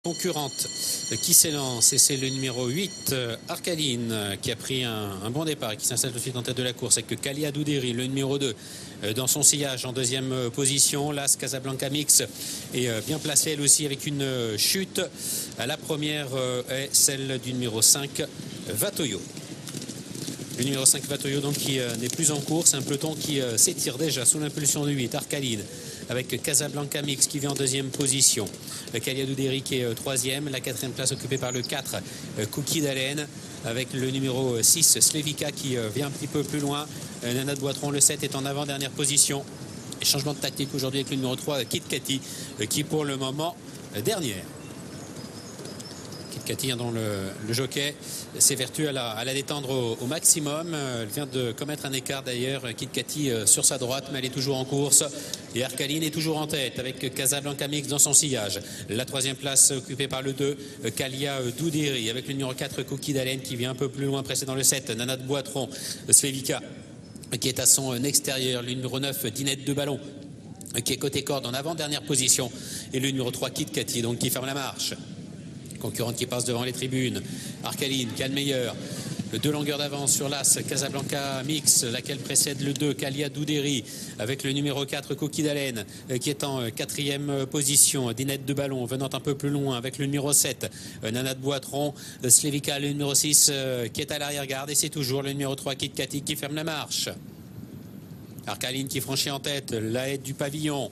Concurrente qui s'élance et c'est le numéro 8 Arcaline qui a pris un bon départ et qui s'installe tout de suite en tête de la course avec Kalia Douderi, le numéro 2 dans son sillage en deuxième position. L'As Casablanca Mix est bien placée elle aussi avec une chute. La première est celle du numéro 5 Vatoyo. Le numéro 5 Vatoyo donc qui n'est plus en course, un peloton qui s'étire déjà sous l'impulsion de 8 Arcaline avec Casablanca Mix qui vient en deuxième position. Kalia Douderi qui est troisième, la quatrième place occupée par le 4 Cookie d'Haleine avec le numéro 6 Slevika qui vient un petit peu plus loin. Nana de Boitron, le 7 est en avant-dernière position. Et changement de tactique aujourd'hui avec le numéro 3 Kit Kati qui pour le moment dernière. Cathy dont le jockey s'évertue à la détendre au maximum. Elle vient de commettre un écart d'ailleurs, Kit Kati sur sa droite, mais elle est toujours en course. Et Arcaline est toujours en tête avec Casablanca Mix dans son sillage. La troisième place occupée par le 2, Kalia Douderi, avec le numéro 4, Cookie d'Haleine qui vient un peu plus loin, précédant le 7, Nana de Boitron, Slevika qui est à son extérieur, le numéro 9, Dinette de Ballon qui est côté corde en avant-dernière position. Et le numéro 3, Kit Kati, donc qui ferme la marche. Concurrente qui passe devant les tribunes. Arcaline qui a le meilleur. 2 longueurs d'avance sur l'As Casablanca Mix, laquelle précède le 2 Kalia Douderi avec le numéro 4 Cookie d'Haleine qui est en quatrième position. Dinette de Ballon venant un peu plus loin avec le numéro 7 Nana de Boitron. Slevika le numéro 6 qui est à l'arrière-garde et c'est toujours le numéro 3 Kit Kati qui ferme la marche. Arcaline qui franchit en tête la aide du pavillon.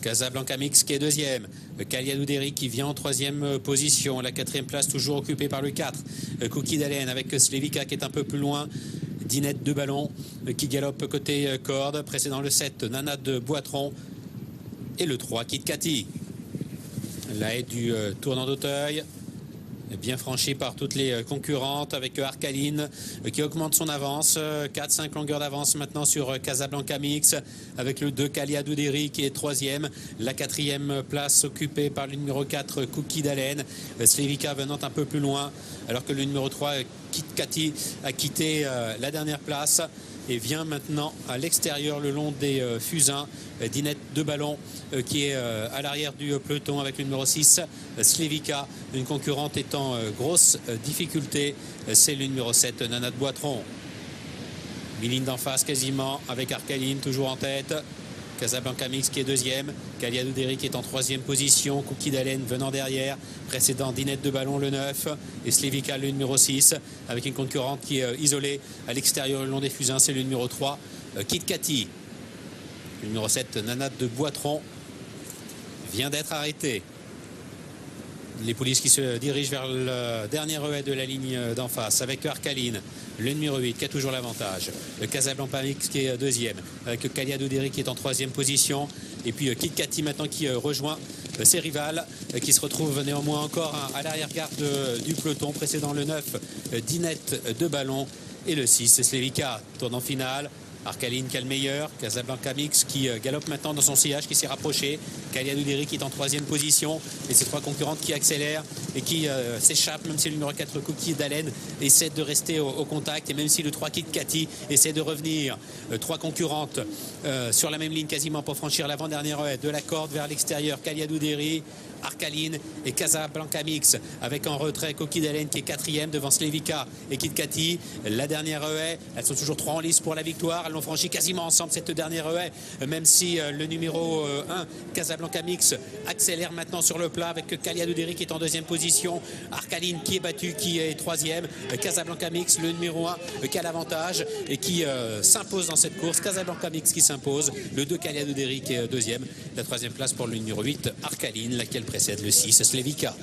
Casablanca Mix qui est deuxième, Kalia Douderi qui vient en troisième position, la quatrième place toujours occupée par le 4, Cookie d'Haleine avec Slevika qui est un peu plus loin, Dinette de Ballon qui galope côté corde, précédant le 7, Nana de Boitron et le 3, Kit Kati. La aide du tournant d'Auteuil, bien franchi par toutes les concurrentes avec Arcaline qui augmente son avance, 4-5 longueurs d'avance maintenant sur Casablanca Mix avec le 2 Kalia Douderi qui est troisième, la quatrième place occupée par le numéro 4 Cookie d'Haleine, Slevika venant un peu plus loin alors que le numéro 3 Kit Kati a quitté la dernière place et vient maintenant à l'extérieur le long des fusains. Dinette de Ballon qui est à l'arrière du peloton avec le numéro 6 Slevika, une concurrente est en grosse difficulté, c'est le numéro 7 Nana de Boitron. Miline d'en face quasiment avec Arcaline toujours en tête. Casablanca Mix qui est deuxième, Kalia Douderi qui est en troisième position, Cookie d'Haleine venant derrière, précédent Dinette de Ballon le 9 et Slevika le numéro 6 avec une concurrente qui est isolée à l'extérieur le long des fusains, c'est le numéro 3 Kit Kati. Le numéro 7 Nana de Boitron vient d'être arrêté. Les polices qui se dirigent vers le dernier relais de la ligne d'en face avec Arcaline, le numéro 8 qui a toujours l'avantage. Le Casablanca Mix qui est deuxième avec Kalia Douderi qui est en troisième position. Et puis Kit Kati maintenant qui rejoint ses rivales qui se retrouvent néanmoins encore à l'arrière-garde du peloton précédant le 9 Dinette de Ballon et le 6 Slevika. Tournant final. Arcaline qui a le meilleur, Casablanca Mix qui galope maintenant dans son sillage, qui s'est rapproché, Kalia Douderi qui est en troisième position et ces trois concurrentes qui accélèrent et qui s'échappent, même si le numéro 4 Cookie d'Haleine essaie de rester au contact et même si le 3 Kit Kati essaie de revenir. Trois concurrentes sur la même ligne quasiment pour franchir l'avant-dernière de la corde vers l'extérieur. Kalia Douderi, Arcaline et Casablanca Mix avec en retrait Cookie d'Haleine qui est quatrième devant Slevika et Kit Kati. La dernière haie, elles sont toujours trois en lice pour la victoire. Elles l'ont franchi quasiment ensemble cette dernière haie, même si le numéro 1 Casablanca Mix accélère maintenant sur le plat avec Kalia Douderi qui est en deuxième position, Arcaline qui est battue, qui est troisième, Casablanca Mix le numéro 1 qui a l'avantage et qui s'impose dans cette course. Casablanca Mix qui s'impose, le 2 Kalia Douderi qui est deuxième, la troisième place pour le numéro 8 Arcaline, laquelle précède le 6 Slevika.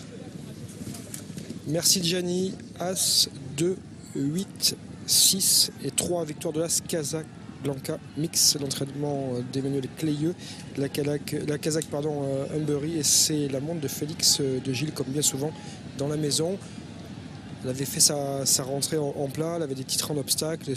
Merci Gianni. As 2, 8, 6 et 3 victoires de l'As Casablanca Mix, l'entraînement d'Emmanuel Clayeux, la Kazakh Humbury, et c'est la montre de Félix de Gilles comme bien souvent dans la maison. Elle avait fait sa rentrée en plat, elle avait des titres en obstacle.